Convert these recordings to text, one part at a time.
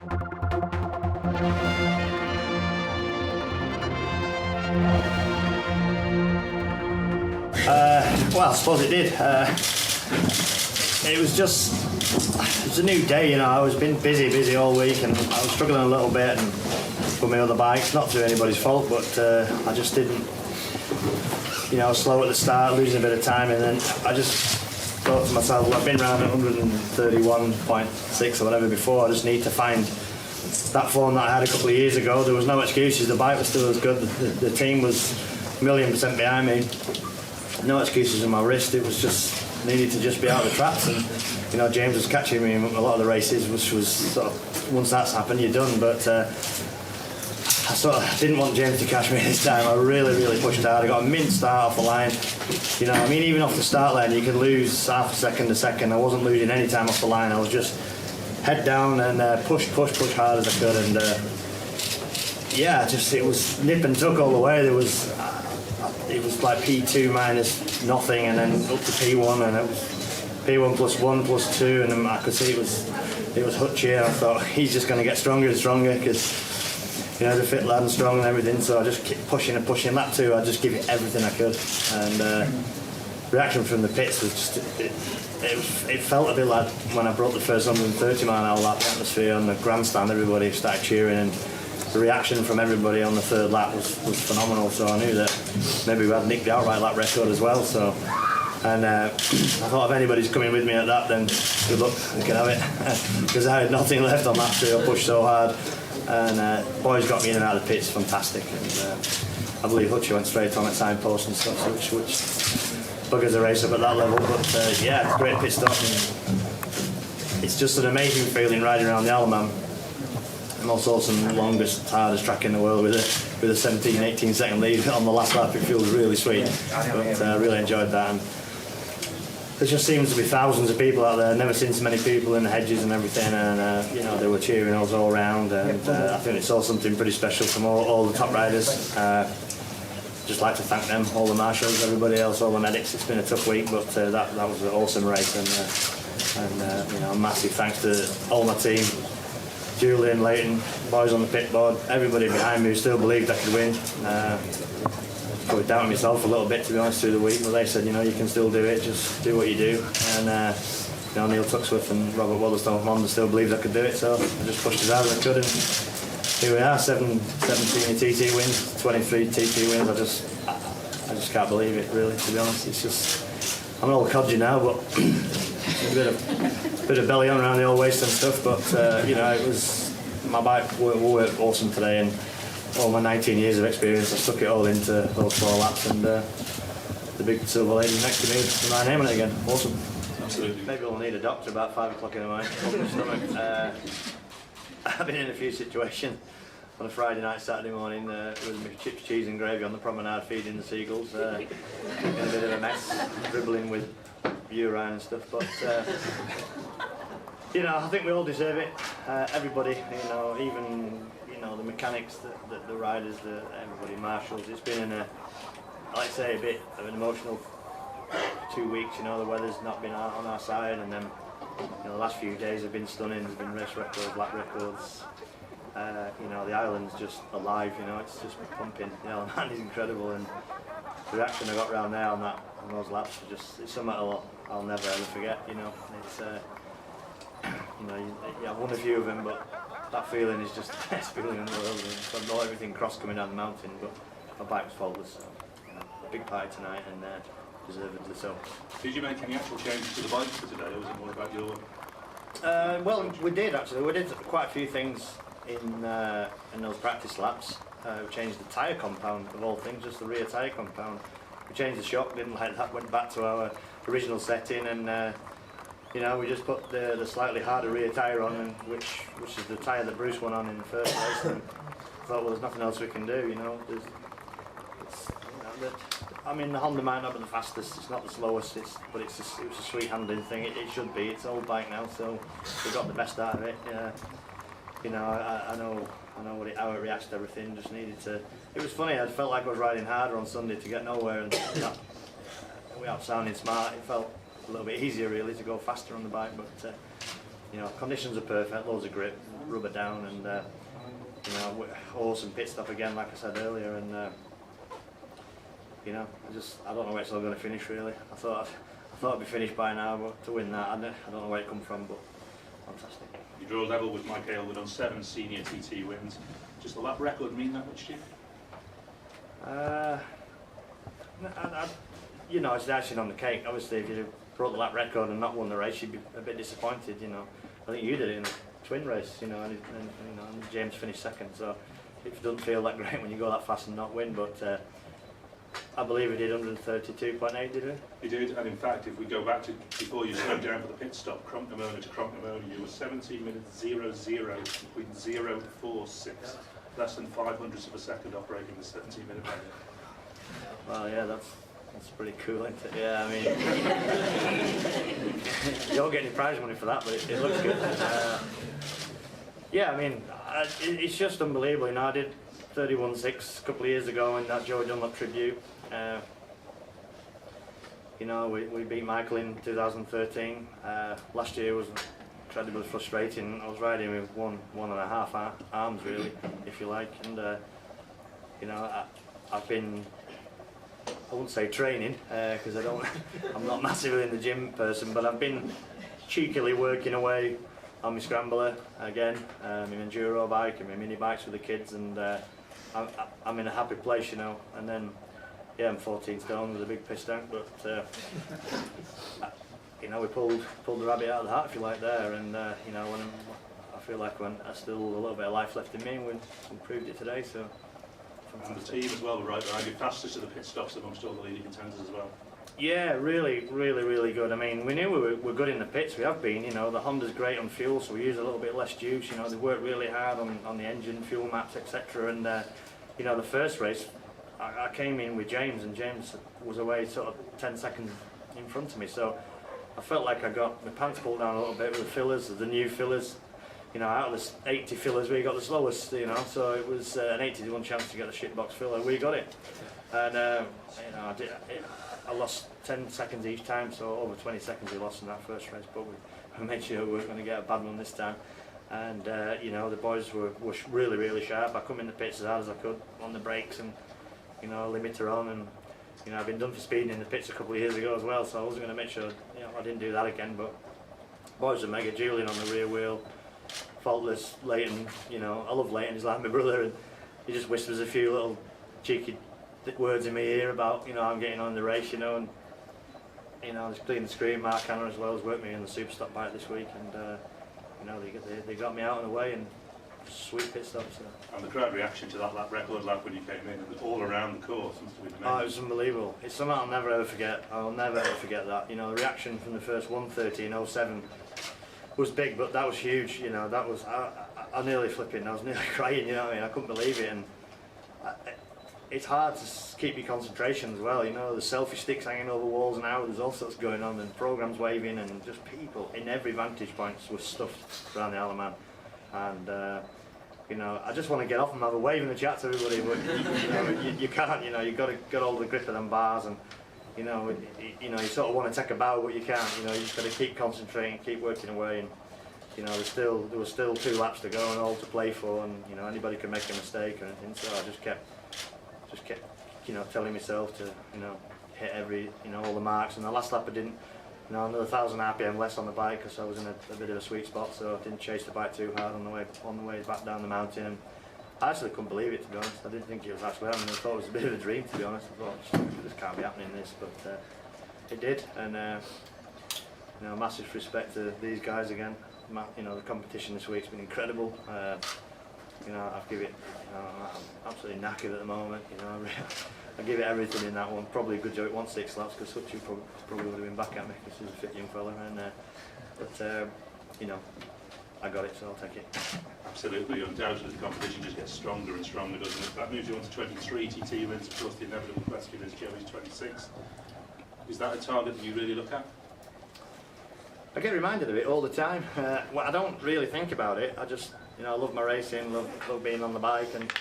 Well, I suppose it did. It was a new day, you know. I was been busy all week, and I was struggling a little bit and with my other bikes, not through anybody's fault, but I just didn't, you know, slow at the start, losing a bit of time, and then I just thought to myself, well, I've been around at 131.6 or whatever before. I just need to find that form that I had a couple of years ago. There was no excuses. The bike was still as good. The team was 1,000,000% behind me. No excuses in my wrist. It was just needed to just be out of the traps, and you know, James was catching me in a lot of the races, which was sort of, once that's happened, you're done. But I sort of didn't want James to catch me this time. I really pushed hard. I got a mint start off the line. You know, I mean, even off the start line, you can lose half a second. I wasn't losing any time off the line. I was just head down and push hard as I could, and yeah, just it was nip and tuck all the way. There was. It was like P2 minus nothing, and then up to P1, and it was P1 plus 1 plus 2, and then I could see it was Hutchie, and I thought he's just going to get stronger and stronger because, you know, the fit lad and strong and everything. So I just kept pushing and pushing. Lap 2, I just give it everything I could, and reaction from the pits was just it felt a bit like when I broke the first 130-mile-an-hour lap. The atmosphere on the grandstand, everybody started cheering, and the reaction from everybody on the third lap was phenomenal. So I knew that maybe we had nicked the outright lap record as well. So, and I thought if anybody's coming with me at that, then good luck, we can have it. Because I had nothing left on lap 2. I pushed so hard, and boys got me in and out of the pits, fantastic. And I believe Hutchie went straight on at signpost and stuff, so which buggers the race up at that level. But yeah, great pit stop. And it's just an amazing feeling riding around the IoM. And also some longest, hardest track in the world with a 17, 18 second lead on the last lap. It feels really sweet, but I really enjoyed that. And there just seems to be thousands of people out there. Never seen so many people in the hedges and everything, and you know, they were cheering us all around. And I think it's all something pretty special from all the top riders. Just like to thank them, all the marshals, everybody else, all the medics. It's been a tough week, but that was an awesome race, and you know, massive thanks to all my team. Julian, Leighton, boys on the pit board, everybody behind me who still believed I could win. Probably doubting myself a little bit, to be honest, through the week, but they said, you know, you can still do it, just do what you do. And you know, Neil Tuxworth and Robert Waterstone from Honda still believed I could do it, so I just pushed as hard as I could, and here we are, 17 TT wins, 23 TT wins. I just can't believe it, really, to be honest. It's just, I'm an old codger now, but a bit of belly on around the old waist and stuff, but you know, it was, my bike worked awesome today, and all my 19 years of experience, I stuck it all into those 4 laps, and the big silver lady next to me with my name on it again. Awesome. Absolutely. Maybe we'll need a doctor about 5 o'clock in the morning. I've been in a few situations on a Friday night, Saturday morning, with my chips, cheese and gravy on the promenade feeding the seagulls, in a bit of a mess, dribbling with urine and stuff, but you know, I think we all deserve it. Everybody, you know, even, you know, the mechanics, the riders, everybody, marshals. It's been like I say, a bit of an emotional 2 weeks. You know, the weather's not been on our side, and then, you know, the last few days have been stunning. There's been race records, lap records. You know, the island's just alive. You know, it's just pumping. You know, that is incredible, and the reaction I got round there on those laps was just—it's something I'll never ever forget. You know, it's you know, I've won a few of them, but that feeling is just the best feeling in the world. I've not everything cross coming down the mountain, but my bike was faultless. So, you know, a big party tonight, and deservedly so. Did you make any actual changes to the bike for today, or was it more about your? Well, we did actually. We did quite a few things in those practice laps. We changed the tyre compound of all things, just the rear tyre compound. We changed the shock, didn't like that, went back to our original setting, and you know, we just put the slightly harder rear tyre on, and which is the tyre that Bruce won on in the first race. And I thought, well, there's nothing else we can do, you know. I mean, the Honda might not be the fastest, it's not the slowest, but it was a sweet handling thing. It should be. It's an old bike now, so we got the best out of it. You know, I know how it reacts to everything. Just needed to. It was funny. I felt like I was riding harder on Sunday to get nowhere, and without sounding smart, it felt a little bit easier really to go faster on the bike. But you know, conditions are perfect, loads of grip, rubber down, and you know, awesome pit stop again, like I said earlier, and you know, I don't know where it's all going to finish really. I thought I'd be finished by now, but to win that, I don't know where it come from, but fantastic. You draw level with Mike Aylward on 7 senior TT wins. Just the lap record mean that much to you? You know, it's the icing on the cake. Obviously, if you broke the lap record and not won the race, you'd be a bit disappointed. You know, I think you did it in a twin race. You know, and James finished second, so it doesn't feel that great when you go that fast and not win. But I believe he did 132.8, did he? He did, and in fact, if we go back to before you slowed down for the pit stop, Crumpnamona to Crumpnamona, you were 17 minutes 00.046, less than 500ths of a second operating the 17-minute barrier. Well, yeah, that's pretty cool, isn't it? Yeah, I mean, you don't get any prize money for that, but it looks good. Yeah, I mean, it's just unbelievable. You know, I did 31.6 a couple of years ago in that Joe Dunlop tribute. You know, we beat Michael in 2013. Last year was incredibly frustrating. I was riding with one and a half arms, really, if you like. And you know, I've been, I wouldn't say training, because I'm not massively in the gym person, but I've been cheekily working away on my scrambler again, my enduro bike and my mini bikes with the kids, and I'm in a happy place, you know. And then, yeah, I'm 14 stone with a big piss tank, but you know, we pulled the rabbit out of the hat, if you like, there, and you know, I feel like when there's still a little bit of life left in me, and we proved it today. So. And the team as well were right behind you, fastest to the pit stops amongst all the leading contenders as well. Yeah, really good. I mean, we knew we were good in the pits. We have been, you know. The Honda's great on fuel, so we use a little bit less juice. You know, they work really hard on the engine, fuel maps, etc. And you know, the first race, I came in with James, and James was away sort of 10 seconds in front of me. So I felt like I got my pants pulled down a little bit with the fillers, the new fillers. You know, out of the 80 fillers, we got the slowest, you know, so it was an 80 to 1 chance to get the shitbox filler. We got it. And, you know, I lost 10 seconds each time, so over 20 seconds we lost in that first race, but we made sure we weren't going to get a bad one this time. And, you know, the boys were really sharp. I come in the pits as hard as I could on the brakes and, you know, limiter on. And, you know, I've been done for speeding in the pits a couple of years ago as well, so I wasn't going to make sure, you know, I didn't do that again. But boys are mega. Julian on the rear wheel. Faultless, Leighton, you know, I love Leighton, he's like my brother, and he just whispers a few little cheeky words in my ear about, you know, I'm getting on the race, you know, and, you know, just clean the screen. Mark Hanna as well has worked me in the super stop bike this week, and, you know, they got me out on the way, and sweet pit stop. So. And the crowd reaction to that record lap when you came in, and all around the course, must have been amazing. Oh, it was unbelievable. It's something I'll never ever forget. I'll never ever forget that. You know, the reaction from the first 1:30 in 07 was big, but that was huge. You know, that was I nearly flipping. I was nearly crying. You know what I mean? I couldn't believe it, and it's hard to keep your concentration as well. You know, the selfie sticks hanging over walls now. There's all sorts going on, and programs waving, and just people in every vantage point were stuffed around the Isle of Man. And you know, I just want to get off and have a wave and a chat to everybody, but you can't. You know, you've got to get all the grip of them bars, and you know, you sort of want to take a bow, but you can't. You know, you just got to keep concentrating, keep working away, and you know, there was still 2 laps to go and all to play for, and you know, anybody can make a mistake or anything. So I just kept, you know, telling myself to, you know, hit every, you know, all the marks. And the last lap I didn't, you know, another 1,000 RPM less on the bike because I was in a bit of a sweet spot, so I didn't chase the bike too hard on the way back down the mountain. And I actually couldn't believe it, to be honest. I didn't think it was actually happening. I thought it was a bit of a dream, to be honest. I thought this can't be happening, this, but it did. And you know, massive respect to these guys again. You know, the competition this week's been incredible. You know, I've given it. You know, I'm absolutely knackered at the moment. You know, I give it everything in that one. Probably a good job it won 6 laps because Hutchie probably would have been back at me because he's a fit young fella. And but you know, I got it, so I'll take it. Absolutely, undoubtedly the competition just gets stronger and stronger, doesn't it? That moves you on to 23 TT wins. Of course, the inevitable question is Joey's 26. Is that a target that you really look at? I get reminded of it all the time. Well, I don't really think about it. I just, you know, I love my racing, love being on the bike, and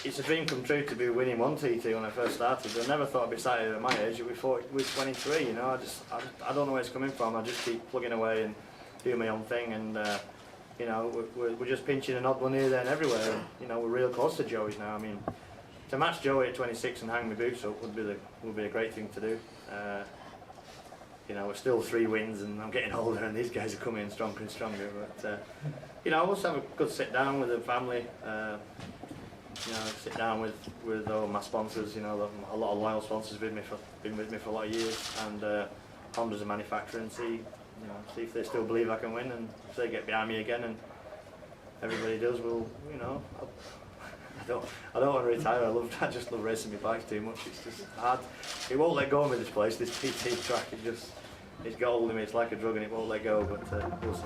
it's a dream come true to be winning 1 TT when I first started. I never thought I'd be starting at my age. We thought it was 23. You know, I don't know where it's coming from. I just keep plugging away and doing my own thing, and you know, we're just pinching an odd one here, there and everywhere. And, you know, we're real close to Joey's now. I mean, to match Joey at 26 and hang my boots up would be a great thing to do. You know, we're still 3 wins, and I'm getting older, and these guys are coming in stronger and stronger. But you know, we'll just have a good sit down with the family. You know, sit down with all my sponsors. You know, a lot of loyal sponsors been with me for a lot of years, and Honda's a manufacturer, and see if they still believe I can win, and if they get behind me again, and everybody does. We'll, you know, I don't want to retire. I just love racing my bikes too much. It's just hard. It won't let go of me, this place, this PT track. It's got hold of me. It's like a drug, and it won't let go. But we'll see.